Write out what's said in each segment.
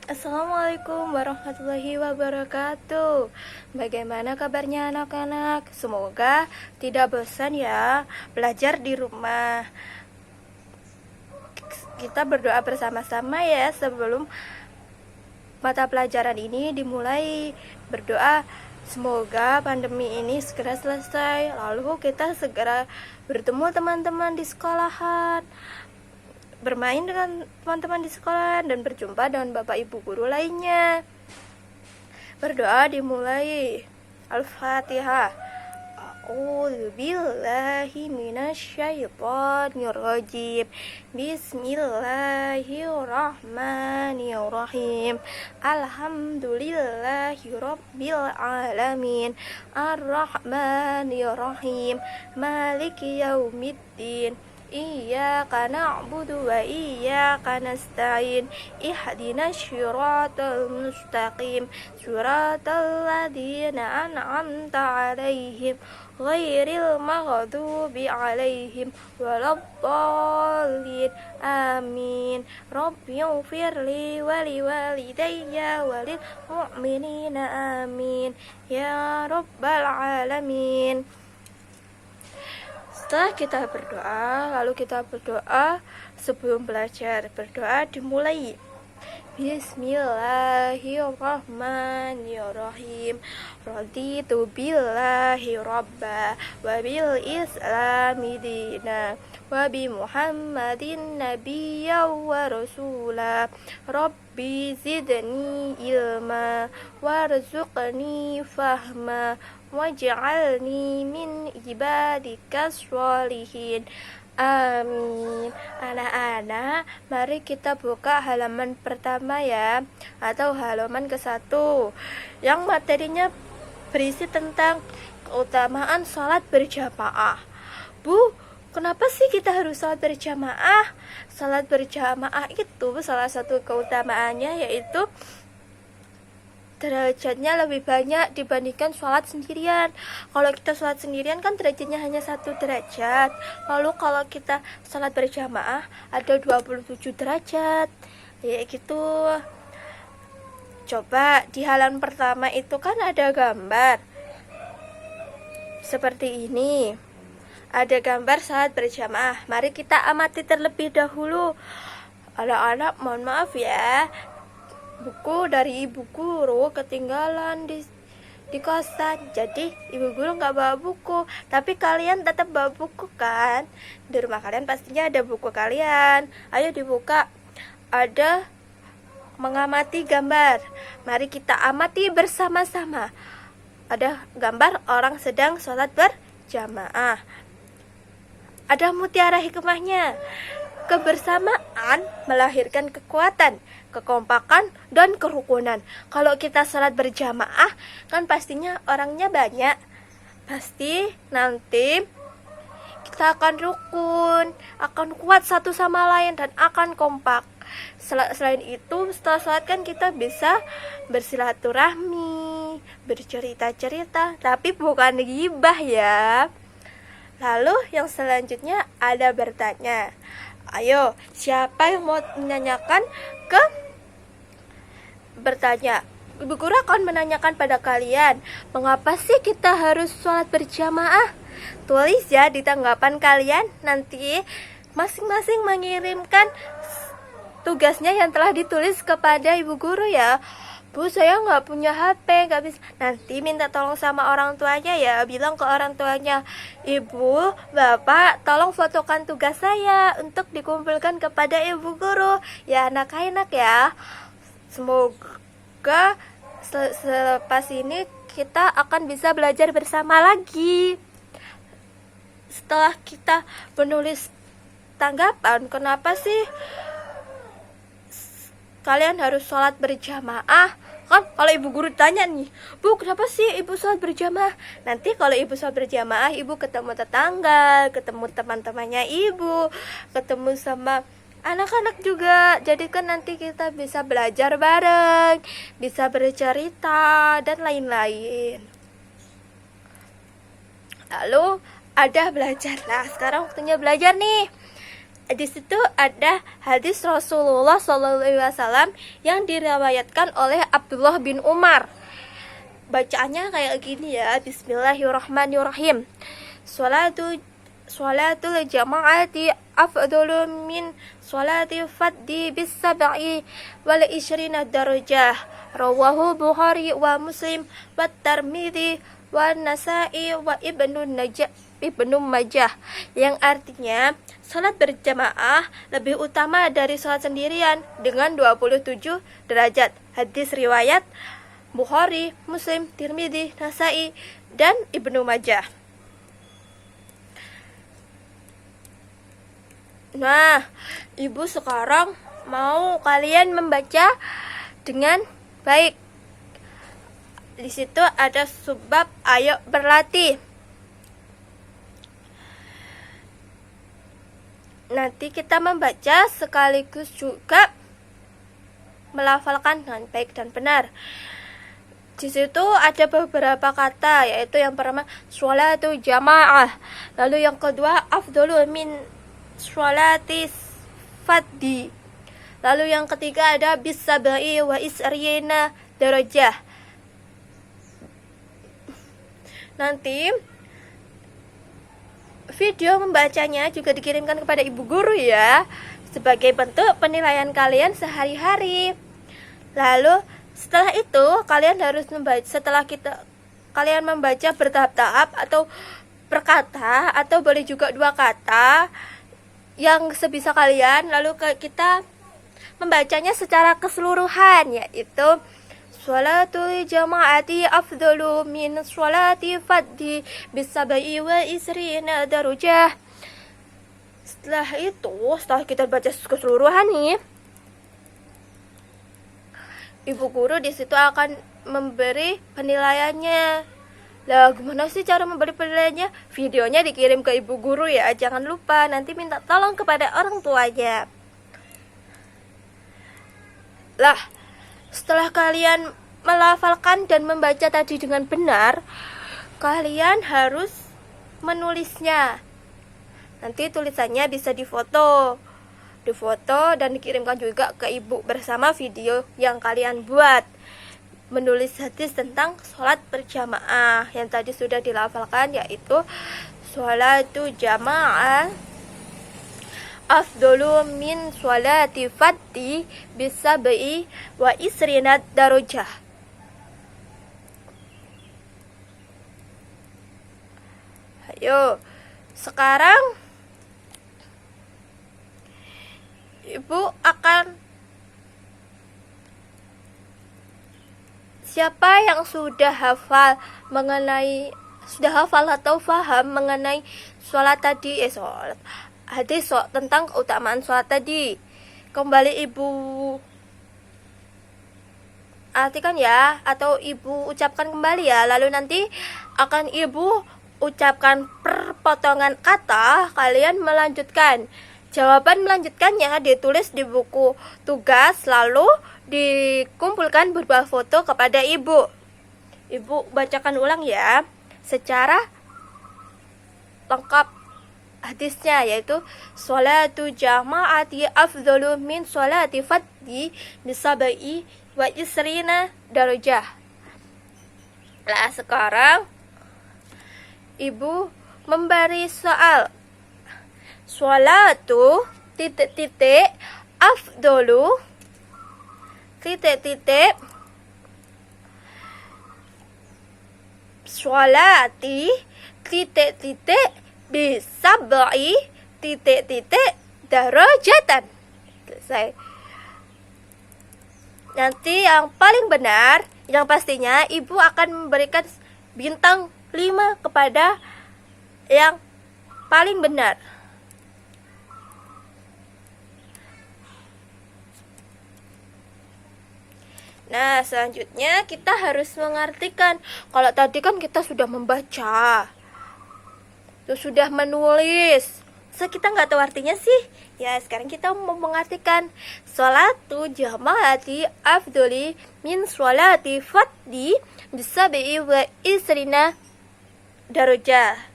Assalamualaikum warahmatullahi wabarakatuh. Bagaimana kabarnya anak-anak? Semoga tidak bosan ya belajar di rumah. Kita berdoa bersama-sama ya sebelum mata pelajaran ini dimulai. Berdoa semoga pandemi ini segera selesai, lalu kita segera bertemu teman-teman di sekolahan, bermain dengan teman-teman di sekolah, dan berjumpa dengan bapak ibu guru lainnya. Berdoa dimulai. Al-Fatihah. A'udzu billahi minasyaitonir rajim. Bismillahirrahmanirrahim. Alhamdulillahi rabbil alamin. Ar-Rahmanir-Rahim. Maliki yaumiddin. Iyyaka na'budu wa iyyaka nasta'in. Ihdinas siratal mustaqim. Siratal ladzina an'amta 'alaihim ghairil maghdubi 'alaihim waladdallin. Amin. Rabbighfirli wa liwalidayya wa lil mu'minina. Amin ya rabbal alamin. Setelah kita berdoa, lalu kita berdoa sebelum belajar. Berdoa dimulai. Bismillahirrahmanirrahim. Raditu billahi rabba wa bil islami dina wa bi muhammadin nabiyya wa rasula. Rabbi zidni ilma warzuqni fahma waj'alni min ibadikas sholihin. Amin. Anak-anak, mari kita buka halaman pertama ya, atau halaman ke-1 yang materinya berisi tentang keutamaan sholat berjamaah. Bu, kenapa sih kita harus sholat berjamaah? Sholat berjamaah itu salah satu keutamaannya yaitu derajatnya lebih banyak dibandingkan sholat sendirian. Kalau kita sholat sendirian kan derajatnya hanya 1 derajat. Lalu kalau kita sholat berjamaah ada 27 derajat. Ya gitu. Coba di halaman pertama itu kan ada gambar seperti ini. Ada gambar sholat berjamaah. Mari kita amati terlebih dahulu. Anak-anak mohon maaf ya, buku dari ibu guru ketinggalan di kosan, jadi ibu guru nggak bawa buku, tapi kalian tetap bawa buku kan? Di rumah kalian pastinya ada buku kalian. Ayo dibuka. Ada mengamati gambar. Mari kita amati bersama-sama. Ada gambar orang sedang sholat berjamaah. Ada mutiara hikmahnya. Kebersamaan melahirkan kekuatan, kekompakan, dan kerukunan. Kalau kita sholat berjamaah, kan pastinya orangnya banyak. Pasti nanti kita akan rukun, akan kuat satu sama lain, dan akan kompak. Selain itu, setelah sholat kan kita bisa bersilaturahmi, bercerita-cerita, tapi bukan ghibah ya. Lalu yang selanjutnya ada bertanya. Ayo, siapa yang mau menanyakan bertanya? Ibu guru akan menanyakan pada kalian, mengapa sih kita harus sholat berjamaah? Tulis ya di tanggapan kalian. Nanti masing-masing mengirimkan tugasnya yang telah ditulis kepada ibu guru ya. Bu, saya nggak punya HP, nggak bisa. Nanti minta tolong sama orang tuanya ya. Bilang ke orang tuanya, Ibu, Bapak, tolong fotokan tugas saya untuk dikumpulkan kepada ibu guru. Ya, anak-anak ya. Semoga selepas ini kita akan bisa belajar bersama lagi. Setelah kita menulis tanggapan, kenapa sih kalian harus sholat berjamaah? Kan kalau ibu guru tanya nih, Bu, kenapa sih ibu sholat berjamaah? Nanti kalau ibu sholat berjamaah, ibu ketemu tetangga, ketemu teman-temannya ibu, ketemu sama anak-anak juga. Jadi kan nanti kita bisa belajar bareng, bisa bercerita, dan lain-lain. Lalu ada belajar. Nah, sekarang waktunya belajar nih. Di situ ada hadis Rasulullah SAW yang diriwayatkan oleh Abdullah bin Umar. Bacaannya kayak gini ya, Bismillahirrahmanirrahim. Sholatul jama'ati afdalu min sholati faddi bis sab'i wal ishrina darajah. Rawahu Bukhari wa Muslim wa Tirmidzi wa Nasa'i wa Ibnu Majah, yang artinya salat berjamaah lebih utama dari salat sendirian dengan 27 derajat. Hadis riwayat Bukhari, Muslim, Tirmidzi, Nasa'i, dan Ibnu Majah. Nah, ibu sekarang mau kalian membaca dengan baik. Di situ ada subbab ayo berlatih. Nanti kita membaca sekaligus juga melafalkan dengan baik dan benar. Di situ ada beberapa kata, yaitu yang pertama sholatu jamaah, lalu yang kedua afdalu min sholati faddi, lalu yang ketiga ada bis sab'i wa isrina darajah. Nanti video membacanya juga dikirimkan kepada ibu guru ya, sebagai bentuk penilaian kalian sehari-hari. Lalu setelah itu kalian harus membaca, kalian membaca bertahap-tahap atau per kata, atau boleh juga 2 kata yang sebisa kalian. Lalu kita membacanya secara keseluruhan, yaitu sholatul jama'ati afdalu min sholati faddi bisab'i wa isrina darajah. Setelah kita baca keseluruhan nih, ibu guru di situ akan memberi penilaiannya. Lah, gimana sih cara memberi penilaiannya? Videonya dikirim ke ibu guru ya. Jangan lupa nanti minta tolong kepada orang tuanya. Lah, setelah kalian melafalkan dan membaca tadi dengan benar, kalian harus menulisnya. Nanti tulisannya bisa difoto dan dikirimkan juga ke ibu bersama video yang kalian buat. Menulis hadis tentang sholat berjamaah yang tadi sudah dilafalkan, yaitu sholatu jamaah afdalu min sholati faddi bisab'i wa isrina darajah. Ayo, sekarang ibu akan, siapa yang sudah hafal atau paham mengenai sholat tadi, hadis tentang keutamaan sholat tadi, kembali ibu artikan ya, atau ibu ucapkan kembali ya. Lalu nanti akan ibu ucapkan perpotongan kata, kalian melanjutkan. Jawaban melanjutkannya ditulis di buku tugas, lalu dikumpulkan berupa foto kepada ibu. Ibu bacakan ulang ya secara lengkap hadisnya, yaitu sholatu jama'ati afdalu min sholati faddi bisab'i wa isrina darajah. Lah, sekarang ibu memberi soal. Sholatu afdalu sholati bisab'i darajatan. Selesai. Nanti yang paling benar, yang pastinya ibu akan memberikan bintang 5 kepada yang paling benar. Nah, selanjutnya kita harus mengartikan. Kalau tadi kan kita sudah membaca, sudah menulis, so kita nggak tahu artinya sih. Ya, sekarang kita mau mengartikan. Sholatu jama'ati afdoli min sholati faddi bisab'i wa isrina darajah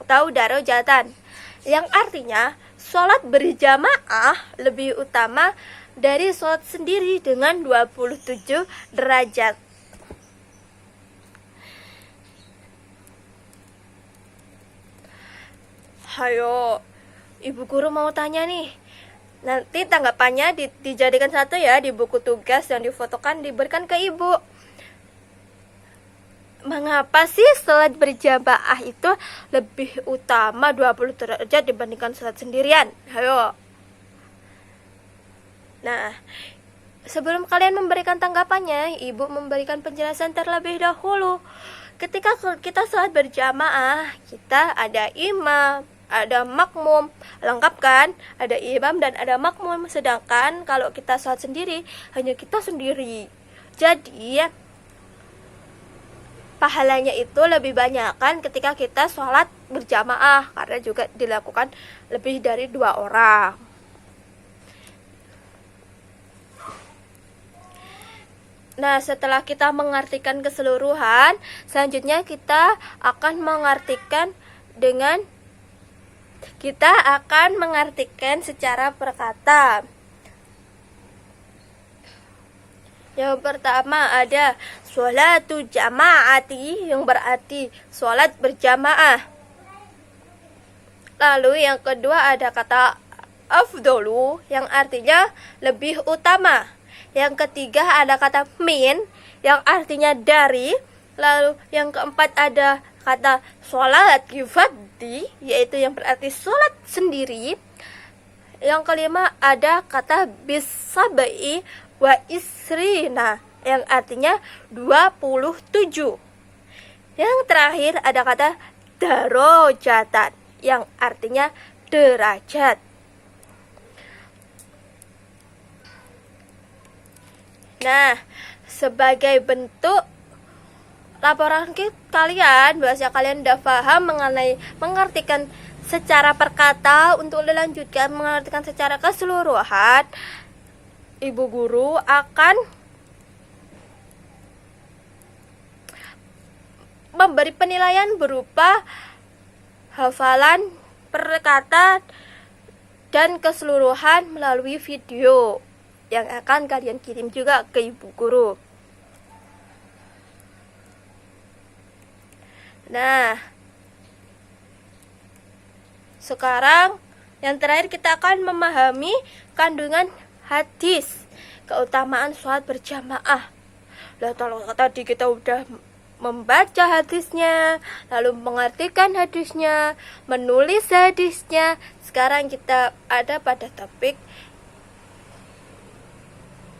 atau darajatan, yang artinya sholat berjamaah lebih utama dari sholat sendiri dengan 27 derajat. Hayo, Ibu Guru mau tanya nih. Nanti tanggapannya dijadikan satu ya di buku tugas yang difotokan diberikan ke Ibu. Mengapa sih sholat berjamaah itu lebih utama 20 derajat dibandingkan sholat sendirian? Ayo. Nah, sebelum kalian memberikan tanggapannya, Ibu memberikan penjelasan terlebih dahulu. Ketika kita sholat berjamaah, kita ada imam, ada makmum, lengkap kan? Ada imam dan ada makmum. Sedangkan kalau kita sholat sendiri, hanya kita sendiri. Jadi pahalanya itu lebih banyak kan ketika kita sholat berjamaah, karena juga dilakukan lebih dari 2 orang. Nah, setelah kita mengartikan keseluruhan, selanjutnya kita akan mengartikan secara perkata. Yang pertama ada sholatu jama'ati, yang berarti sholat berjamaah. Lalu yang kedua ada kata afdolu, yang artinya lebih utama. Yang ketiga ada kata min, yang artinya dari. Lalu yang keempat ada kata sholat kifaddi, yaitu yang berarti sholat sendiri. Yang kelima ada kata bisabai wa isrina, yang artinya 27. Yang terakhir ada kata darajatan, yang artinya derajat. Nah, sebagai bentuk laporan kalian, bahasa kalian udah paham mengenai mengartikan secara perkata. Untuk dilanjutkan mengartikan secara keseluruhan, Ibu Guru akan memberi penilaian berupa hafalan perkata dan keseluruhan melalui video yang akan kalian kirim juga ke Ibu Guru. Nah, sekarang yang terakhir kita akan memahami kandungan hadis keutamaan sholat berjamaah. Lah, kalau tadi kita udah membaca hadisnya, lalu mengartikan hadisnya, menulis hadisnya, sekarang kita ada pada topik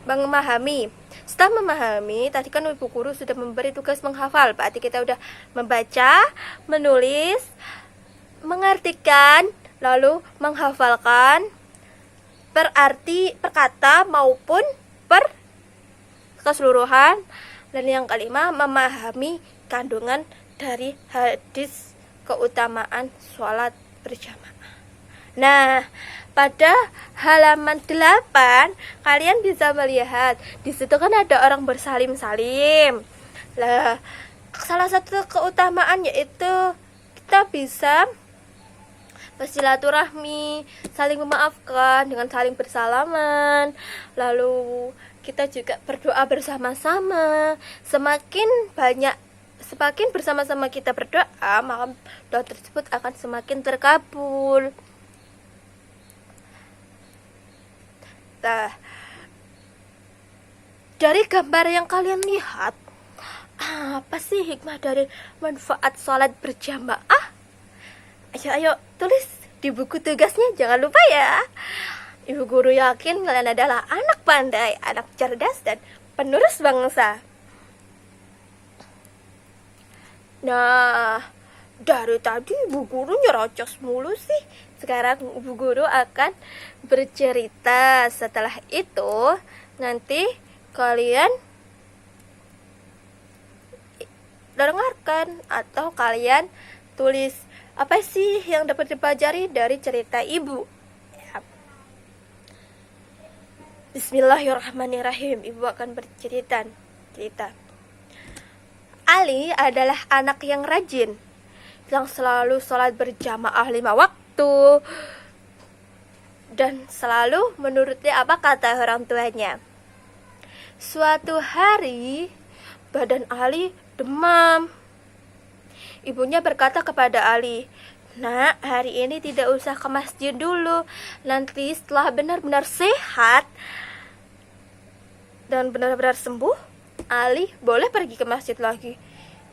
memahami. Setelah memahami, tadi kan Ibu Guru sudah memberi tugas menghafal. Berarti kita udah membaca, menulis, mengartikan, lalu menghafalkan berarti perkata maupun keseluruhan. Dan yang kelima, memahami kandungan dari hadis keutamaan sholat berjamaah. Nah, pada halaman 8 kalian bisa melihat di situ kan ada orang bersalim-salim. Lah, salah satu keutamaan yaitu kita bisa bersilaturahmi, saling memaafkan dengan saling bersalaman. Lalu kita juga berdoa bersama-sama. Semakin bersama-sama kita berdoa, maka doa tersebut akan semakin terkabul. Nah, dari gambar yang kalian lihat, apa sih hikmah dari manfaat sholat berjamaah? Ayo tulis di buku tugasnya, jangan lupa ya. Ibu Guru yakin kalian adalah anak pandai, anak cerdas, dan penerus bangsa. Nah, dari tadi Ibu Guru nyerocos mulu sih. Sekarang Ibu Guru akan bercerita. Setelah itu nanti kalian dengarkan atau kalian tulis apa sih yang dapat dipelajari dari cerita Ibu. Bismillahirrahmanirrahim. Ibu akan bercerita. Ali adalah anak yang rajin, yang selalu sholat berjamaah 5 waktu. dan selalu menuruti apa kata orang tuanya. Suatu hari, badan Ali demam. Ibunya berkata kepada Ali, "Nak, hari ini tidak usah ke masjid dulu. Nanti setelah benar-benar sehat dan benar-benar sembuh, Ali boleh pergi ke masjid lagi."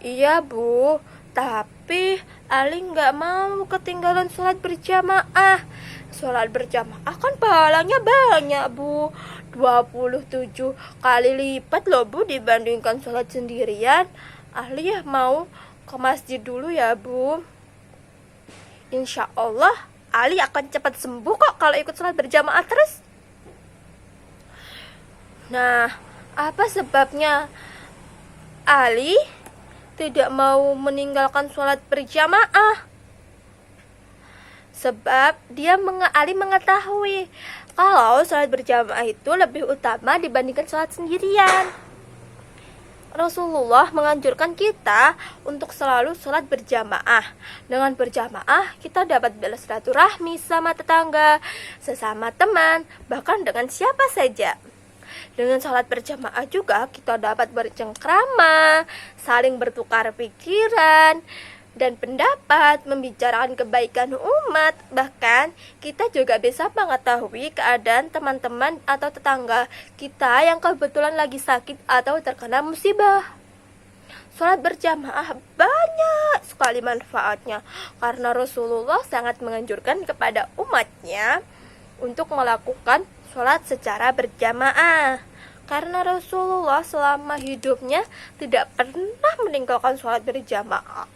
"Iya, Bu, tapi Ali nggak mau ketinggalan sholat berjamaah. Sholat berjamaah kan pahalanya banyak, Bu. 27 kali lipat loh, Bu, dibandingkan sholat sendirian. Ali ya mau ke masjid dulu ya, Bu. Insya Allah Ali akan cepat sembuh kok kalau ikut sholat berjamaah terus." Nah, apa sebabnya Ali tidak mau meninggalkan sholat berjamaah? Sebab Ali mengetahui kalau sholat berjamaah itu lebih utama dibandingkan sholat sendirian. Rasulullah menganjurkan kita untuk selalu sholat berjamaah. Dengan berjamaah, kita dapat bersilaturahmi sama tetangga, sesama teman, bahkan dengan siapa saja. Dengan sholat berjamaah juga kita dapat bercengkrama, saling bertukar pikiran dan pendapat, membicarakan kebaikan umat. Bahkan kita juga bisa mengetahui keadaan teman-teman atau tetangga kita yang kebetulan lagi sakit atau terkena musibah. Sholat berjamaah banyak sekali manfaatnya, karena Rasulullah sangat menganjurkan kepada umatnya untuk melakukan sholat secara berjamaah. Karena Rasulullah selama hidupnya tidak pernah meninggalkan sholat berjamaah.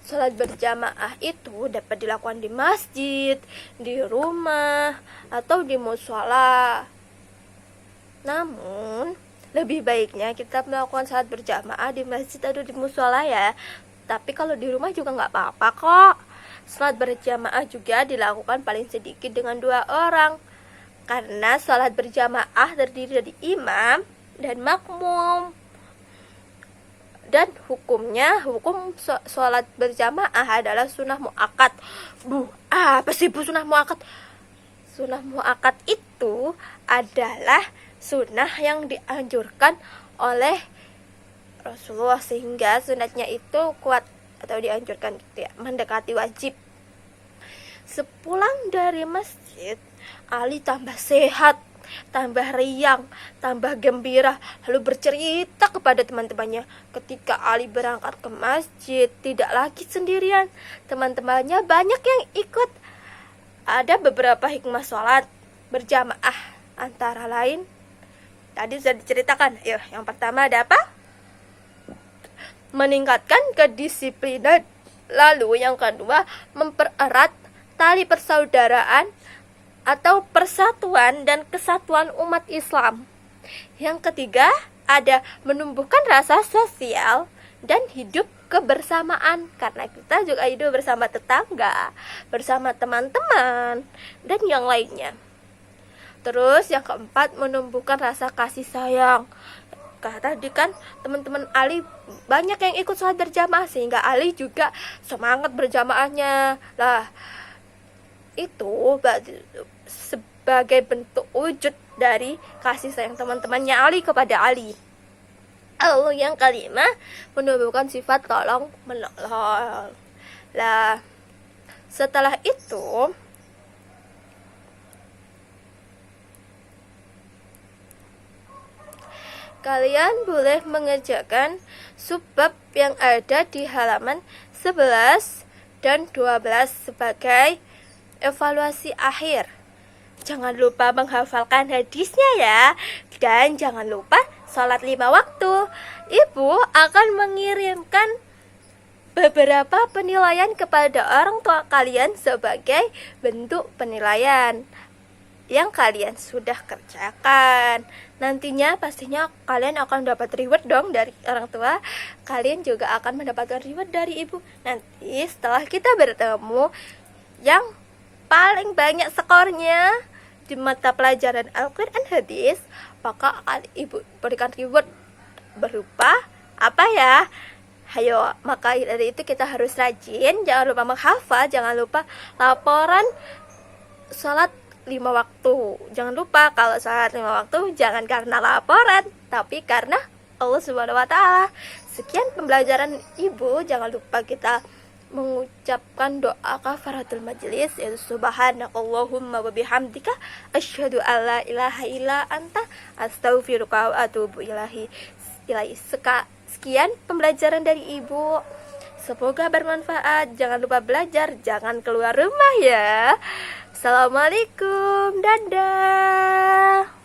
Sholat berjamaah itu dapat dilakukan di masjid, di rumah, atau di mushola. Namun, lebih baiknya kita melakukan sholat berjamaah di masjid atau di mushola ya. Tapi kalau di rumah juga nggak apa-apa kok. Sholat berjamaah juga dilakukan paling sedikit dengan 2 orang. Karena sholat berjamaah terdiri dari imam dan makmum. Dan hukum sholat berjamaah adalah sunnah muakkad. Bu, apa sih Bu sunnah muakkad? Sunnah muakkad itu adalah sunnah yang dianjurkan oleh Rasulullah, sehingga sunatnya itu kuat atau dianjurkan gitu ya, mendekati wajib. Sepulang dari masjid, Ali tambah sehat, tambah riang, tambah gembira, lalu bercerita kepada teman-temannya. Ketika Ali berangkat ke masjid, tidak lagi sendirian, teman-temannya banyak yang ikut. Ada beberapa hikmah sholat berjamaah, antara lain tadi sudah diceritakan. Yang pertama ada apa? Meningkatkan kedisiplinan. Lalu yang kedua, mempererat tali persaudaraan atau persatuan dan kesatuan umat Islam. Yang ketiga, ada menumbuhkan rasa sosial dan hidup kebersamaan, karena kita juga hidup bersama tetangga, bersama teman-teman, dan yang lainnya. Terus yang keempat, menumbuhkan rasa kasih sayang. Tadi kan teman-teman Ali banyak yang ikut sholat berjamaah, sehingga Ali juga semangat berjamaahnya. Lah, itu sebagai bentuk wujud dari kasih sayang teman-temannya Ali kepada Ali. Lalu yang kelima, menumbuhkan sifat tolong menolong. Lah, setelah itu kalian boleh mengerjakan subbab yang ada di halaman 11 dan 12 sebagai evaluasi akhir. Jangan lupa menghafalkan hadisnya ya. Dan jangan lupa sholat 5 waktu. Ibu akan mengirimkan beberapa penilaian kepada orang tua kalian sebagai bentuk penilaian yang kalian sudah kerjakan. Nantinya pastinya kalian akan dapat reward dong dari orang tua. Kalian juga akan mendapatkan reward dari ibu. Nanti setelah kita bertemu, yang paling banyak skornya di mata pelajaran Al-Quran hadis, maka akan ibu berikan reward berupa apa ya? Hayo, maka dari itu kita harus rajin, jangan lupa menghafal, jangan lupa laporan sholat 5 waktu. Jangan lupa kalau sholat 5 waktu jangan karena laporan, tapi karena Allah Subhanahu wa taala. Sekian pembelajaran Ibu, jangan lupa kita mengucapkan doa kafaratul majelis, yaitu subhanakallahumma wa bihamdika asyhadu alla ilaha illa anta astaghfiruka wa atubu ilaihi. Sekian pembelajaran dari Ibu. Semoga bermanfaat. Jangan lupa belajar, jangan keluar rumah ya. Assalamualaikum, dadah.